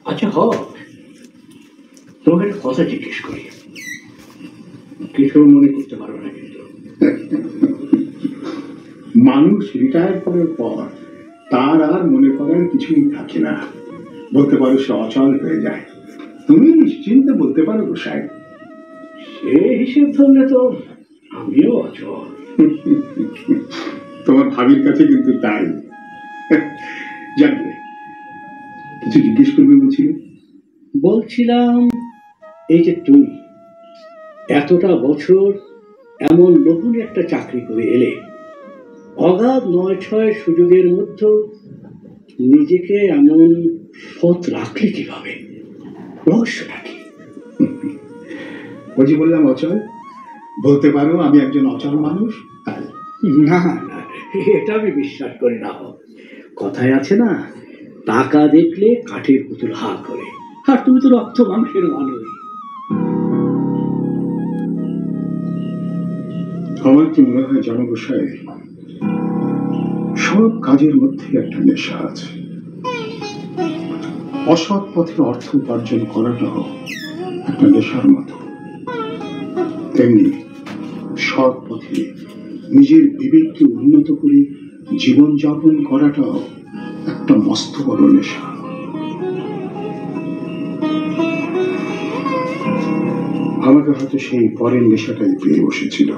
আচ্ছা হক, তোমাকে একটা কথা জিজ্ঞেস করি, কিছু মনে করতে পারো না কিন্তু। মানুষ রিটায়ার করার পর তার আর মনে করার কিছুই থাকে না, বলতে পারো সে অচল হয়ে যায়। তুমি নিশ্চিন্তে বলতে পারো গোসাই। সে হিসেব ধরলে তো আমিও অচল। তোমার ভাবির কাছে কিন্তু তাই। জানবে কিছু জিজ্ঞেস করবে বলছিলে? বলছিলাম, এই যে তুমি এতটা বছর এমন নতুন একটা চাকরি করে এলে, অগাধ ৯-৬ সুযোগের মধ্যে নিজেকে এমন সৎ রাখলে কিভাবে? রহস্যটা কি? ওই যে বললাম অচল, বলতে পারো আমি একজন অচল মানুষ। না না, এটা আমি বিশ্বাস করি না। কথায় আছে না, টাকা দেখলে কাঠের পুতুল হা করে, আর তুমি তো রক্ত মাংসের মানুষ। আমার কি মনে হয় জানো গোসাই, সব কাজের মধ্যে একটা নেশা আছে। অসৎ পথে অর্থ উপার্জন করাটাও একটা নেশার মতো, তেমনি সৎ পথে নিজের বিবেককে উন্নত করে জীবনযাপন করাটাও একটা মস্ত বড় নেশা। আমাকে হয়তো সেই পরের নেশাটাই পেয়ে বসেছিল।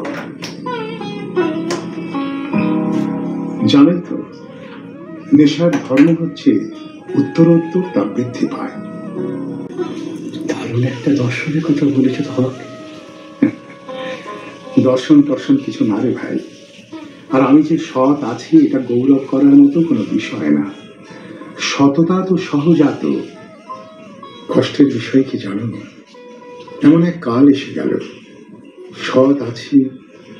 জানেন তো, নেশার ধর্ম হচ্ছে উত্তরোত্তর তা বৃদ্ধি পায়। দারুণ একটা দর্শনের কথা বলেছে তো। দর্শন টর্শন কিছু না রে ভাই। আর আমি যে সৎ আছি এটা গৌরব করার মতো কোনো বিষয় না। সততা তো সহজাত। কষ্টের বিষয় কি জানো, এমন এক কাল এসে গেল, সৎ আছি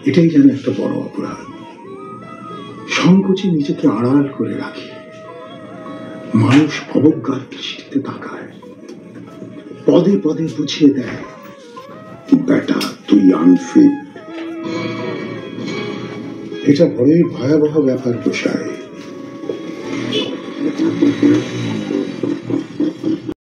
এটাই যেন একটা বড় অপরাধ। সংকোচে নিজেকে আড়াল করে রাখি। মানুষ অবজ্ঞার দৃষ্টিতে তাকায়, পদে পদে বুঝিয়ে দেয়, বেটা তুই আনফিট। এটা বড়ই ভয়াবহ ব্যাপার গোসাই।